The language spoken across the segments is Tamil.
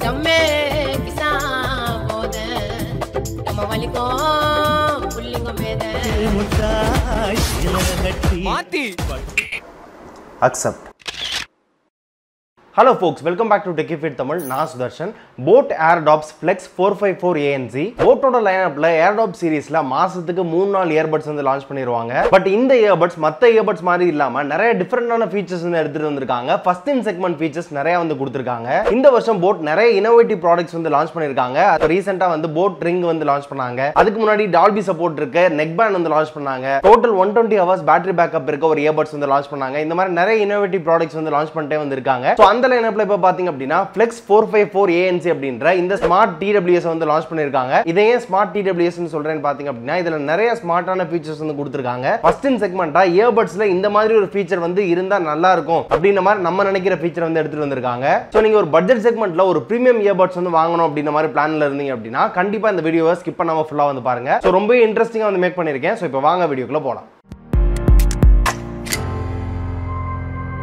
Jamme kisa boda Nama waliko pullingo meda Mati Accept. Hello folks, welcome back to Techie Fit Tamil. நான் Sudarshan. boAt Airdopes Flex 454 ANC. boAt-ஓட லைனப்ல Airdopes சீரிஸ்ல மாசத்துக்கு 3-4 earbuds வந்து லான்ச் பண்ணிடுவாங்க. பட் இந்த earbuds மத்த earbuds மாதிரி இல்லாம நிறைய டிஃபரெண்டான ஃபீச்சர்ஸ் வந்து எடுத்துட்டு வந்திருக்காங்க. ஃபர்ஸ்ட் இன் செக்மெண்ட் ஃபீச்சர்ஸ் நிறைய வந்து கொடுத்திருக்காங்க. இந்த வருஷம் boAt நிறைய இன்னோவேட்டிவ் ப்ராடக்ட்ஸ் வந்து லான்ச் பண்ணிருக்காங்க. அது ரீசன்ட்டா வந்து boAt ring வந்து லான்ச் பண்ணாங்க. அதுக்கு முன்னாடி Dolby சப்போர்ட் இருக்கு, neck band வந்து லான்ச் பண்ணாங்க. டோட்டல் 120 hours பேட்டரி பேக்கப் இருக்க ஒரு earbuds வந்து லான்ச் பண்ணாங்க. இந்த மாதிரி நிறைய இன்னோவேட்டிவ் ப்ராடக்ட்ஸ் வந்து லான்ச் பண்ணிட்டே வந்திருக்காங்க. சோ அந்த லைனப்ல இப்ப பாத்தீங்க அப்படினா Flex 454 ANC அப்படிங்கற இந்த ஸ்மார்ட் TWS வந்து லான்ச் பண்ணிருக்காங்க. இதை ஏன் ஸ்மார்ட் TWS னு சொல்றேன்னு பாத்தீங்க அப்படினா இதுல நிறைய ஸ்மார்ட்டான ஃபீச்சர்ஸ் வந்து கொடுத்திருக்காங்க. ஃபர்ஸ்ட் இன் செக்மெண்டா இயர்பட்ஸ்ல இந்த மாதிரி ஒரு ஃபீச்சர் வந்து இருந்தா நல்லா இருக்கும் அப்படின மாதிரி நம்ம நினைக்கிற ஃபீச்சர் வந்து எடுத்துட்டு வந்திருக்காங்க. சோ நீங்க ஒரு பட்ஜெட் செக்மெண்ட்ல ஒரு பிரீமியம் இயர்பட்ஸ் வந்து வாங்கணும் அப்படின மாதிரி பிளான்ல இருந்தீங்க அப்படினா கண்டிப்பா இந்த வீடியோவை ஸ்கிப் பண்ணாம ஃபுல்லா வந்து பாருங்க. சோ ரொம்ப இன்ட்ரஸ்டிங்கா வந்து மேக் பண்ணிருக்கேன். சோ இப்போ வாங்க வீடியோக்குள்ள போலாம்.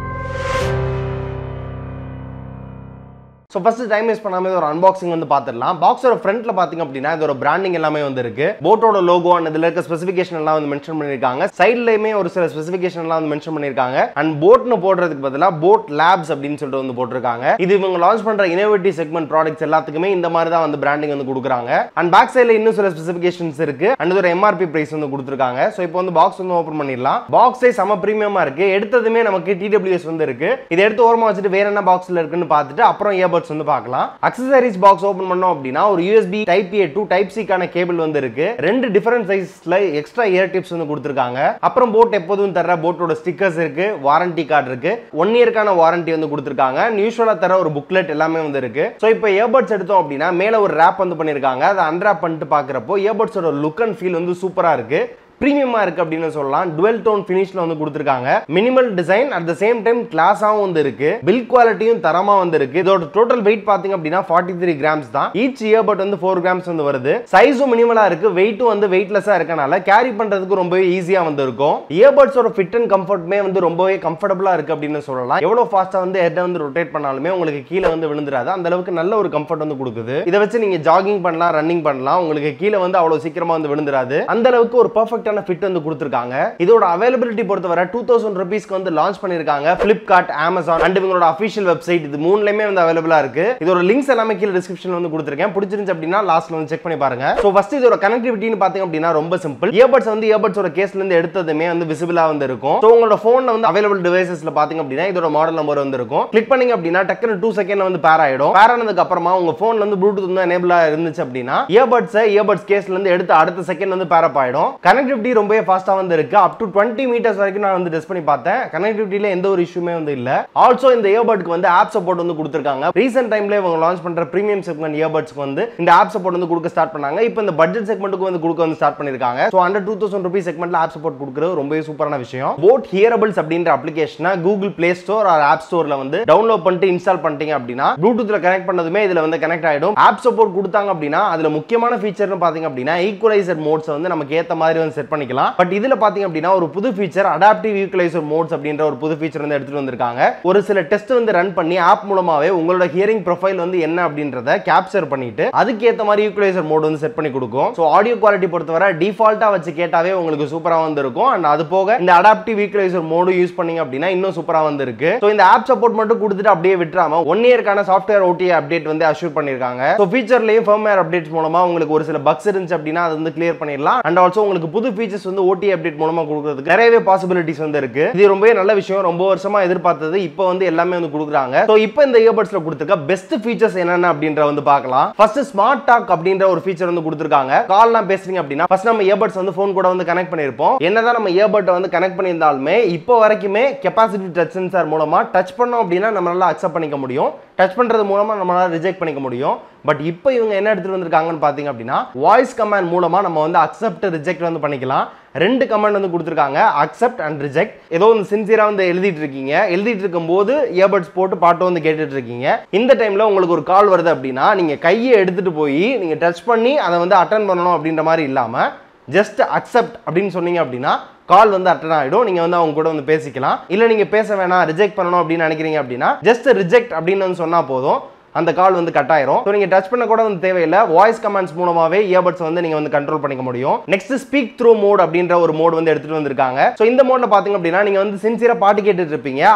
So first time waste பண்ணாம ஒரு unboxing வந்து பாத்துறலாம். பாக்ஸோட ஃப்ரண்ட்ல பாத்தீங்க அப்படினா இதோட பிராண்டிங் எல்லாமே வந்து இருக்கு. boAt-ஓட லோகோ and இதுல இருக்க ஸ்பெசிஃபிகேஷன் எல்லாம் வந்து மென்ஷன் பண்ணிருக்காங்க. சைடுலயுமே ஒரு சில ஸ்பெசிஃபிகேஷன் எல்லாம் வந்து மென்ஷன் பண்ணிருக்காங்க. and boAt-னு போடுறதுக்கு பதிலா boAt Labs அப்படினு சொல்லிட்டு வந்து போட்டுருக்காங்க. இது இவங்க லான்ச் பண்ற இன்னோவேட்டிவ் செக்மெண்ட் ப்ராடக்ட்ஸ் எல்லாத்துக்குமே இந்த மாதிரி தான் வந்து பிராண்டிங் வந்து கொடுக்குறாங்க. and பேக் சைடுல இன்னும் சில ஸ்பெசிஃபிகேஷன்ஸ் இருக்கு. and இதோட MRP பிரைஸ் வந்து கொடுத்திருக்காங்க. சோ இப்போ வந்து பாக்ஸ் வந்து ஓபன் பண்ணிடலாம். பாக்ஸே செம பிரீமியமா இருக்கு. எடுத்ததுமே நமக்கு TWS வந்து இருக்கு. இத எடுத்து ஓரமா வச்சிட்டு வேற என்ன பாக்ஸ்ல இருக்குன்னு பார்த்துட்டு அப்புறம் earbuds வந்து பார்க்கலாம். அக்சஸரீஸ் பாக்ஸ் ஓபன் பண்ணோம் அப்படினா ஒரு USB Type A to Type C கான கேபிள் வந்து இருக்கு. ரெண்டு டிஃபரண்ட் சைஸ்ல எக்ஸ்ட்ரா இயர் டிப்ஸ் வந்து கொடுத்திருக்காங்க. அப்புறம் boAt எப்போதும் தர boAt-ஓட ஸ்டிக்கர்ஸ் இருக்கு, வாரண்டி கார்டு இருக்கு, 1 இயர்க்கான வாரண்டி வந்து கொடுத்திருக்காங்க. யூசுவலா தர ஒரு புக்லெட் எல்லாமே வந்து இருக்கு. சோ இப்போ earbuds எடுத்தோம் அப்படினா மேல ஒரு ராப் வந்து பண்ணிருக்காங்க. அதை அன்ராப் பண்ணிட்டு பார்க்கறப்போ earbuds-ஓட லுக் அண்ட் ஃபீல் வந்து சூப்பரா இருக்கு. பிரீமியமா இருக்கு அப்படின்னு சொல்லலாம். டுவெல் டோன் ஃபினிஷ்ல வந்து கொடுத்திருக்காங்க. Minimal design at the same time கிளாஸாவும் வந்து இருக்கு. பில்ட் குவாலிட்டியும் தரமா வந்து இருக்கு. இதோட டோட்டல் வெயிட் பாத்தீங்க அப்படினா 43 கிராம்ஸ் தான். ஈச் இயர்பட் வந்து 4 கிராம்ஸ் வந்து வருது. சைஸும் மினிமலா இருக்கு. வெயிட்டும் வந்து வெயிட்லெஸ்ஸா இருக்கனால கேரி பண்றதுக்கு ரொம்பவே ஈஸியா வந்து இருக்கும். இயர்பட்ஸோட ஃபிட் அண்ட் கம்ஃபர்ட்மே வந்து ரொம்பவே கம்ஃபர்டபிளா இருக்கு அப்படின்னு சொல்லலாம். எவ்வளவு ஃபாஸ்டா வந்து ஹெட் வந்து ரொட்டேட் பண்ணாலுமே உங்களுக்கு கீழ வந்து விழுந்துராது. அந்த அளவுக்கு நல்ல ஒரு கம்ஃபர்ட் வந்து கொடுக்குது. இத வச்சு நீங்க ஜாகிங் பண்ணலாம், ரன்னிங் பண்ணலாம். உங்களுக்கு கீழ வந்து அவ்வளவு சீக்கிரமா வந்து விழுந்துராது. அந்த அளவுக்கு ஒரு பெர்ஃபெக்ட்டான ஃபிட் வந்து கொடுத்திருக்காங்க. இதோட அவைலபிலிட்டி பொறுத்தவரை 2000 ரூபீஸ்க்கு வந்து லான்ச் பண்ணிருக்காங்க. Flipkart, Amazon and இவங்களோட அபிஷியல் வெப்சைட் இது மூணுலயுமே வந்து அவைலபிளா இருக்கு. இதோட லிங்க்ஸ் எல்லாமே கீழ டிஸ்கிரிப்ஷன்ல வந்து கொடுத்திருக்கேன். பிடிச்சிருந்துச்சு அப்படினா லாஸ்ட்ல வந்து செக் பண்ணி பாருங்க. சோ ஃபர்ஸ்ட் இதோட கனெக்டிவிட்டின்னு பாத்தீங்க அப்படினா ரொம்ப சிம்பிள். இயர்பட்ஸ் வந்து இயர்பட்ஸோட கேஸ்ல இருந்து எடுத்ததுமே வந்து விசிபிளா வந்து இருக்கும். சோ உங்களோட போன்ல வந்து அவைலபிள் டிவைசஸ்ல பாத்தீங்க அப்படினா இதோட மாடல் நம்பர் வந்து இருக்கும். கிளிக் பண்ணீங்க அப்படினா டக்குனு 2 செகண்ட்ல வந்து பேர் ஆயிடும். பேர் ஆனதுக்கு அப்புறமா உங்க போன்ல வந்து ப்ளூடூத் வந்து எனேபிளா இருந்துச்சு அப்படினா இயர்பட்ஸ் கேஸ்ல இருந்து எடுத்து அடுத்த செகண்ட் வந்து பேர் அப் ஆயிடும். கனெக்டிவிட்டி ரொம்பவே ஃபாஸ்டா வந்து இருக்கு. அப் டு 20 மீட்டர்ஸ் வரைக்கும் நான் வந்து டெஸ்ட் பண்ணி பார்த்தேன். கனெக்டிவிட்டில எந்த ஒரு இஷ்யூமே வந்து இல்ல. ஆல்சோ இந்த இயர்பட்க்கு வந்து ஆப் சப்போர்ட் வந்து கொடுத்திருக்காங்க. ரீசன்ட் டைம்ல இவங்க லான்ச் பண்ற பிரீமியம் செக்மெண்ட் இயர்பட்ஸ்க்கு வந்து இந்த ஆப் சப்போர்ட் வந்து கொடுக்க ஸ்டார்ட் பண்ணாங்க. இப்போ இந்த பட்ஜெட் செக்மெண்ட்டுக்கு வந்து கொடுக்க வந்து ஸ்டார்ட் பண்ணிருக்காங்க. சோ அண்டர் 2000 ரூபீஸ் செக்மெண்ட்ல ஆப் சப்போர்ட் கொடுக்கிறது ரொம்பவே சூப்பரான விஷயம். boAt Hearables அப்படின்ற அப்ளிகேஷனை Google Play Store or App Storeல வந்து டவுன்லோட் பண்ணிட்டு இன்ஸ்டால் பண்ணிட்டீங்க அப்படினா ப்ளூடூத்ல கனெக்ட் பண்ணதுமே இதுல வந்து கனெக்ட் ஆயிடும். ஆப் சப்போர்ட் கொடுத்தாங்க அப்படினா அதுல முக்கியமான ஃபீச்சர்னு பாத்தீங்க அப்படினா Equalizer மோட்ஸ் வந்து நமக்கு ஏத்த மாதிரி வந்து செட் பண்ணிக்கலாம். பட் இதுல பாத்தீங்க அப்படினா ஒரு புது ஃபீச்சர் அடாப்டிவ் ஈக்குவலைசர் மோட்ஸ் அப்படின்ற ஒரு புது ஃபீச்சர் வந்து எடுத்துட்டு வந்திருக்காங்க. ஒரு சில டெஸ்ட் வந்து ரன் பண்ணி ஆப் மூலமாவே உங்களோட ஹியரிங் ப்ரொஃபைல் வந்து என்ன அப்படின்றத கேப்சர் பண்ணிட்டு அதுக்கு ஏத்த மாதிரி ஈக்குவலைசர் மோட் வந்து செட் பண்ணி கொடுக்கும். சோ ஆடியோ குவாலிட்டி பொறுத்தவரை டிஃபால்ட்டா வச்சு கேட்டாவே உங்களுக்கு சூப்பரா வந்து இருக்கும். அண்ட் அது போக இந்த அடாப்டிவ் ஈக்குவலைசர் மோடு யூஸ் பண்ணீங்க அப்படினா இன்னும் சூப்பரா வந்து இருக்கு. சோ இந்த ஆப் சப்போர்ட் மட்டும் கொடுத்துட்டு அப்படியே விட்டுறாம 1 இயர்க்கான சாஃப்ட்வேர் OTA அப்டேட் வந்து அஷ்யூர் பண்ணிருக்காங்க. சோ ஃபீச்சர்லயும் ஃபர்ம்வேர் அப்டேட்ஸ் மூலமா உங்களுக்கு ஒரு சில பக்ஸ் இருந்துச்சு அப்படினா அது வந்து கிளியர் பண்ணிடலாம். அண்ட் ஆல்சோ உங்களுக்கு புது ஃபீச்சர்ஸ் வந்து OTA அப்டேட் மூலமா கொடுக்கிறதுக்கு நிறையவே பாசிபிலிட்டிஸ் வந்து இருக்கு. இது ரொம்பவே நல்ல விஷயம். ரொம்ப வருஷமா எதிர்பார்த்தது இப்போ வந்து எல்லாமே வந்து கொடுக்குறாங்க. சோ இப்போ இந்த இயர்பட்ஸ்ல கொடுத்திருக்க பெஸ்ட் ஃபீச்சர்ஸ் என்னென்ன அப்படின்ற வந்து பார்க்கலாம். ஃபர்ஸ்ட் ஸ்மார்ட் டாக் அப்படின்ற ஒரு ஃபீச்சர் வந்து கொடுத்திருக்காங்க. கால்லாம் பேசுறீங்க அப்படினா ஃபர்ஸ்ட் நம்ம இயர்பட்ஸ் வந்து ஃபோன் கூட வந்து கனெக்ட் பண்ணிருப்போம். என்னதான் நம்ம இயர்பட் வந்து கனெக்ட் பண்ணியிருந்தாலுமே இப்போ வரைக்குமே கெபாசிட்டி டச் சென்சார் மூலமா டச் பண்ணோம் அப்படினா நம்மளால அக்செப்ட் பண்ணிக்க முடியும். டச் பண்றது மூலமா நம்மளால ரிஜெக்ட் பண்ணிக்க முடியும். பட் இப்போ இவங்க என்ன எடுத்துட்டு வந்திருக்காங்கன்னு பாத்தீங்க அப்படினா வாய்ஸ் கமாண்ட் மூலமா நம்ம வந்து அக்செப்ட் ரிஜெக்ட் வந்து பண்ணிக்கலாம். ரெண்டு கமாண்ட் வந்து கொடுத்திருக்காங்க, அக்செப்ட் அண்ட் ரிஜெக்ட். ஏதோ வந்து சின்சியரா வந்து எழுதிட்டு இருக்கீங்க. எழுதிட்டு இருக்கும்போது இயர்பட்ஸ் போட்டு பாட்டு வந்து கேட்டுட்டு இருக்கீங்க. இந்த டைம்ல உங்களுக்கு ஒரு கால் வருது அப்படின்னா நீங்க கையை எடுத்துட்டு போய் நீங்க டச் பண்ணி அதை வந்து அட்டெண்ட் பண்ணணும் அப்படின்ற மாதிரி இல்லாம ஜஸ்ட் அக்செப்ட் அப்படின்னு சொன்னீங்க அப்படின்னா கால் வந்து அட்டெண்ட் ஆயிடும். நீங்க வந்து அவங்க கூட வந்து பேசிக்கலாம். இல்ல நீங்க பேச வேணாம் ரிஜெக்ட் பண்ணணும் அப்படின்னு நினைக்கிறீங்க அப்படின்னா ஜஸ்ட் ரிஜெக்ட் அப்படின்னு வந்து சொன்னா போதும். அந்த கால் வந்து கட் ஆயிரும். சோ நீங்க டச் பண்ண கூட வந்து தேவையில்லை, வாய்ஸ் கமாண்ட்ஸ் மூலமாவே இயர்பட்ஸ் வந்து நீங்க வந்து கண்ட்ரோல் பண்ணிக்க முடியும். நெக்ஸ்ட் ஸ்பீக் த்ரூ மோட் அப்படின்ற ஒரு மோட் வந்து எடுத்துட்டு வந்திருக்காங்க. சோ இந்த மோட்ல பாத்தீங்க அப்படின்னா நீங்க வந்து சின்சியரா பாட்டு கேட்டுட்டு இருப்பீங்க,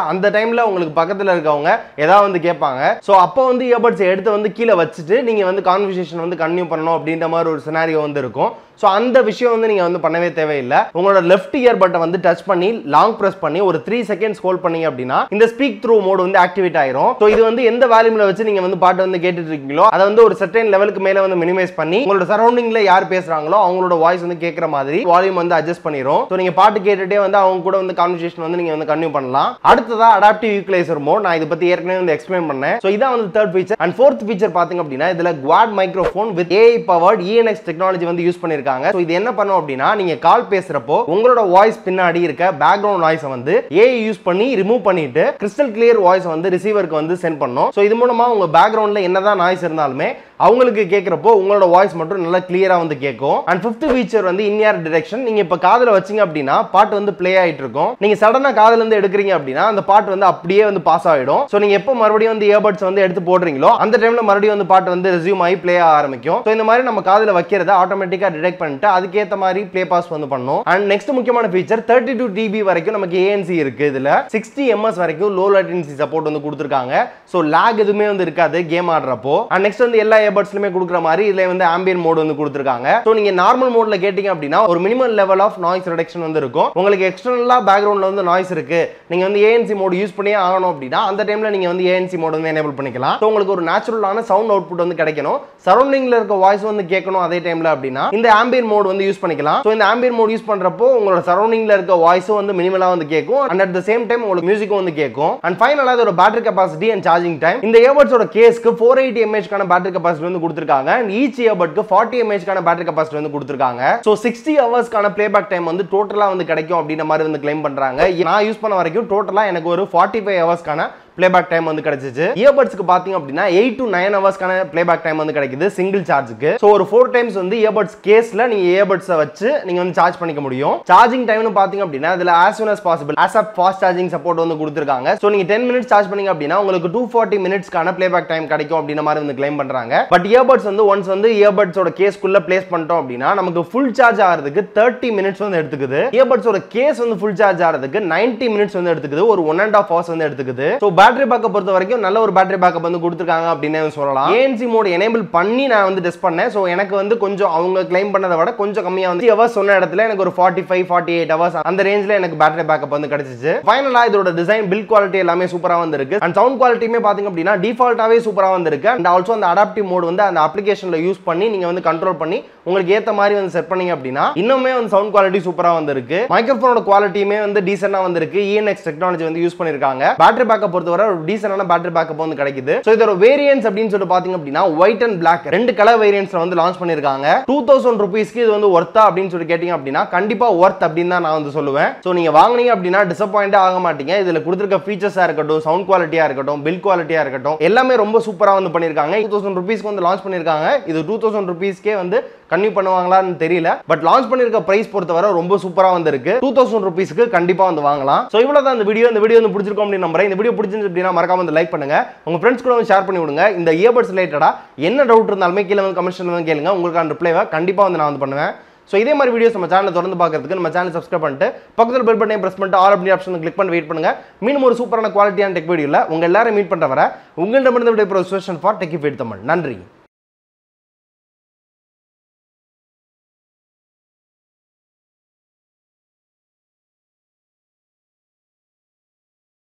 அந்த டைம்ல உங்களுக்கு பக்கத்துல இருக்கவங்க ஏதாவது வந்து கேட்பாங்க. சோ அப்போ வந்து இயர்பட்ஸ் எடுத்து வந்து கீழே வச்சுட்டு நீங்க வந்து கான்வர்சேஷன் வந்து கன்டினியூ பண்ணணும் அப்படின்ற மாதிரி ஒரு சினாரியோ வந்து இருக்கும். சோ அந்த விஷயம் வந்து நீங்க வந்து பண்ணவே தேவையில்லை. உங்களோட லெஃப்ட் இயர் பட்டை வந்து டச் பண்ணி லாங் பிரஸ் பண்ணி ஒரு 3 செகண்ட்ஸ் ஹோல்ட் பண்ணீங்க அப்படின்னா இந்த ஸ்பீக் த்ரூ மோட் வந்து ஆக்டிவேட் ஆயிரும். சோ இது வந்து எந்த வால்யூம்ல வச்சு நீங்க வந்து பாட்டு வந்து கேட்டுட்டு இருக்கீங்களோ அதை வந்து ஒரு சர்டைன் லெவலுக்கு மேல வந்து மினிமைஸ் பண்ணி உங்களோட சரௌண்டிங்ல யார் பேசுறாங்களோ அவங்களோட வாய்ஸ் வந்து கேட்கற மாதிரி வால்யூம் வந்து அட்ஜஸ்ட் பண்ணிரும். சோ நீங்க பாட்டு கேட்டுட்டே வந்து அவங்க கூட வந்து கான்வர்சேஷன் வந்து நீங்க வந்து கன்டினியூ பண்ணலாம். அடுத்ததா அடாப்டிவ் ஈக்குவலைசர் மோட், நான் இத பத்தி ஏற்கனவே வந்து எக்ஸ்பிளைன் பண்ணேன். சோ இதான் வந்து third feature. And fourth feature பாத்தீங்க அப்படின்னா இதுல quad microphone with AI powered ENx technology வந்து யூஸ் பண்ணிருக்காங்க. சோ இது என்ன அப்படினா நீங்க கால் பேசுறப்போ உங்களோட வாய்ஸ் பின்னாடி இருக்க பேக்ரவுண்ட் நாய்ஸ் வந்து AI யூஸ் பண்ணி ரிமூவ் பண்ணிட்டு கிறிஸ்டல் கிளியர் வாய்ஸ் வந்து ரிசீவருக்கு வந்து சென்ட் பண்ணும். சோ இது மூலமா உங்க பேக்ரவுண்ட்ல என்னதான் நாய்ஸ் இருந்தாலுமே அவங்களுக்கு கேட்கிறப்போ உங்களோட வாய்ஸ் மட்டும் நல்லா கிளியரா வந்து கேட்கும். அண்ட் ஃபிஃப்த் ஃபீச்சர் வந்து இன் இயர் டிடெக்ஷன். நீங்க இப்ப காதுல வச்சீங்க அப்படின்னா பாட்டு வந்து ப்ளே ஆயிட்டு இருக்கும், நீங்க சடனா காதுல இருந்து எடுக்கிறீங்க அப்படின்னா அந்த பாட்டு வந்து அப்படியே வந்து பாஸ் ஆயிடும். சோ நீங்க எப்போ மறுபடியும் வந்து இயர்பட்ஸ் வந்து எடுத்து போடுறீங்களோ அந்த டைம்ல மறுபடியும் வந்து பாட்டு வந்து ரெஸ்யூம் ஆகி ப்ளே ஆக ஆரம்பிக்கும். சோ இந்த மாதிரி நம்ம காதுல வைக்கிறத ஆட்டோமேட்டிக்கா டிடெக்ட் பண்ணிட்டு அதுக்கேற்ற மாதிரி ப்ளே பாஸ் வந்து பண்ணும். அண்ட் நெக்ஸ்ட் முக்கியமான ஃபீச்சர் 32 dB வரைக்கும் நமக்கு ANC இருக்கு. இதுல 60 ms வரைக்கும் லோ லேட்டன்சி சப்போர்ட் வந்து கொடுத்திருக்காங்க. சோ லாக் எதுவுமே வந்து இருக்காது கேம் ஆடுறப்போ. அண்ட் நெக்ஸ்ட் வந்து எல்லா இயர்பட்ஸ்லயுமே கொடுக்குற மாதிரி இதுல வந்து ஆம்பியன்ட் மோட் வந்து கொடுத்திருக்காங்க. சோ நீங்க நார்மல் மோட்ல கேட்டீங்க அப்படின்னா ஒரு minimal level of noise reduction வந்து இருக்கும். உங்களுக்கு எக்ஸ்டர்னலா பேக்ரவுண்ட்ல வந்து நாய்ஸ் இருக்கு, நீங்க வந்து ANC மோட் யூஸ் பண்ணியே ஆகணும் அப்படின்னா அந்த டைம்ல நீங்க வந்து ANC மோட் வந்து எனேபிள் பண்ணிக்கலாம். சோ உங்களுக்கு ஒரு நேச்சுரலான சவுண்ட் அவுட்புட் வந்து கிடைக்கணும், சரௌண்டிங்ல இருக்க வாய்ஸ் வந்து கேட்கணும் அதே டைம்ல அப்படின்னா இந்த ஆம்பியன்ட் மோட் வந்து யூஸ் பண்ணிக்கலாம். சோ இந்த ஆம்பியன்ட் மோட் யூஸ் பண்றப்போ உங்களோட சரௌண்டிங்ல இருக்க வாய்ஸும் வந்து மினிமலா வந்து கேட்கும் and at the same time உங்களுக்கு மியூசிக்கும் வந்து கேட்கும். அண்ட் ஃபைனலா இதோட battery capacity and charging time. இந்த இயர்பட்ஸோட கேஸ்க்கு 480 mAh கான பேட்டரி கெபாசிட்டி வந்து கொடுத்திருக்காங்க அண்ட் ஈச் இயர்பட்க்கு 40 mAh கான பேட்டரி கெபாசிட்டி வந்து கொடுத்திருக்காங்க. சோ 60 hours கான ப்ளேபேக் டைம் வந்து டோட்டலா வந்து கிடைக்கும் அப்படின்ற மாதிரி வந்து கிளைம் பண்றாங்க. நான் யூஸ் பண்ண வரைக்கும் டோட்டலா எனக்கு ஒரு 45 hours கான ப்ளேபேக் டைம் வந்து கிடைச்சிச்சு. இயர்பட்ஸ்க்கு பாத்தீங்க அப்படின்னா 8 to 9 hours கான ப்ளேபேக் டைம் வந்து கிடைக்குது சிங்கிள் சார்ஜுக்கு. சோ ஒரு 4 டைம்ஸ் வந்து இயர்பட்ஸ் கேஸ்ல நீங்க இயர்பட்ஸை வச்சு நீங்க வந்து சார்ஜ் பண்ணிக்க முடியும். சார்ஜிங் டைம்னு பாத்தீங்க அப்படின்னா இதுல as soon as possible ASAP fast charging support வந்து கொடுத்திருக்காங்க. சோ நீங்க 10 minutes சார்ஜ் பண்ணீங்க அப்படின்னா உங்களுக்கு 240 minutes கான ப்ளேபேக் டைம் கிடைக்கும் அப்படின்ற மாதிரி வந்து கிளைம் பண்றாங்க. பட் இயர்பட்ஸ் வந்து ஒன்ஸ் வந்து இயர்பட்ஸோட கேஸ்க்குள்ள பிளேஸ் பண்ணிட்டோம் அப்படின்னா நமக்கு ஃபுல் சார்ஜ் ஆகிறதுக்கு 30 minutes வந்து எடுத்துக்குது. இயர்பட்ஸோட கேஸ் வந்து ஃபுல் சார்ஜ் ஆகிறதுக்கு 90 minutes வந்து எடுத்துக்குது, ஒரு 1.5 hours வந்து எடுத்துக்குது. சோ பேட்டரி பேக்கப் பொறுத்த வரைக்கும் நல்ல ஒரு பேட்டரி பேக்கப் வந்து கொடுத்திருக்காங்க அப்படினே சொல்லலாம். ANC மோட் எனேபிள் பண்ணி நான் வந்து டெஸ்ட் பண்ணேன். சோ எனக்கு வந்து கொஞ்சம் அவங்க கிளைம் பண்ணதை விட கொஞ்சம் கம்மியா வந்து ஹவர்ஸ் சொன்ன இடத்துல எனக்கு ஒரு 45 48 hours அந்த ரேஞ்சில எனக்கு பேட்டரி பேக்கப் வந்து கிடைச்சிச்சு. ஃபைனலா இதோட டிசைன் பில்ட் குவாலிட்டி எல்லாமே சூப்பரா வந்திருக்கு அண்ட் சவுண்ட் குவாலிட்டியுமே பாத்தீங்க அப்படின்னா டிஃபால்ட்டாவே சூப்பரா வந்திருக்கு. அண்ட் ஆல்சோ அந்த அடாப்டிவ் மோட் வந்து அந்த அப்ளிகேஷன்ல யூஸ் பண்ணி நீங்க வந்து கண்ட்ரோல் பண்ணி உங்களுக்கு ஏத்த மாதிரி வந்து செட் பண்ணீங்க அப்படின்னா இன்னுமே வந்து சவுண்ட் குவாலிட்டி சூப்பரா வந்திருக்கு. மைக்ரோஃபோனோட குவாலிட்டியுமே வந்து டீசென்ட்டா வந்திருக்கு. ENx டெக்னாலஜி வந்து யூஸ் பண்ணிருக்காங்க. பேட்டரி பேக்கப் பொறுத்தவரை ஒரு டீசென்ட்டான பேட்டரி பேக்கப் வந்து கிடைக்குது. சோ இதோட வேரியன்ட்ஸ் அப்படினு சொல்லிட்டு பாத்தீங்க அப்படின்னா ஒயிட் அண்ட் Black ரெண்டு கலர் வேரியன்ட்ஸ்ல வந்து லான்ச் பண்ணிருக்காங்க. 2000 ரூபீஸ்க்கு இது வந்து வொர்த்தா அப்படினு சொல்லி கேட்டிங்க அப்படின்னா கண்டிப்பா வொர்த் அப்படினு தான் நான் வந்து சொல்லுவேன். சோ நீங்க வாங்குனீங்க அப்படின்னா டிசப்பாயிண்ட் ஆக மாட்டீங்க. இதுல கொடுத்திருக்க ஃபீச்சர்ஸா இருக்கட்டும், சவுண்ட் குவாலிட்டியா இருக்கட்டும், பில்ட் குவாலிட்டியா இருக்கட்டும் எல்லாமே ரொம்ப சூப்பரா வந்து பண்ணிருக்காங்க. 2000 ரூபீஸ்க்கு வந்து லான்ச் பண்ணிருக்காங்க. இது 2000 ரூபீஸ்க்கே வந்து கன்னியூ பண்ணுவாங்களான்னு தெரியல. பட் லான்ச் பண்ணிருக்க பிரைஸ் பொறுத்தவரை ரொம்ப சூப்பரா வந்திருக்கு. 2000 ரூபீஸ்க்கு கண்டிப்பா வந்து வாங்கலாம். சோ இவ்வளவுதான் இந்த வீடியோ. இந்த வீடியோ வந்து பிடிச்சிருக்கும் அப்படின்னு நம்புறேன். இந்த வீடியோ பிடிச்சிருந்துச்சு அப்படின்னா மறக்காம வந்து லைக் பண்ணுங்க, உங்க ஃப்ரெண்ட்ஸ் கூட வந்து ஷேர் பண்ணி விடுங்க. இந்த இயர்பட்ஸ் ரிலேட்டடா என்ன டவுட் இருந்தாலுமே கீழே வந்து கமெண்ட்ஸ்ல வந்து கேளுங்க, உங்களுக்கான ரிப்ளைவை கண்டிப்பா வந்து நான் வந்து பண்ணுவேன். சோ இதே மாதிரி வீடியோஸ் நம்ம சேனலை தொடர்ந்து பார்க்கிறதுக்கு நம்ம சேனலை சப்ஸ்கிரைப் பண்ணிட்டு பக்கத்துல பெல் பட்டனை பிரஸ் பண்ணிட்டு ஆல் அப்படி ஆப்ஷன் கிளிக் பண்ணி வெயிட் பண்ணுங்க. மீண்டும் ஒரு சூப்பரான குவாலிட்டியான டெக் வீடியோல உங்க எல்லாரும் மீட் பண்ற வர உங்களிடமிருந்து விடைபெறும் சுரேஷன் ஃபார் டெக் தமிழ். நன்றி.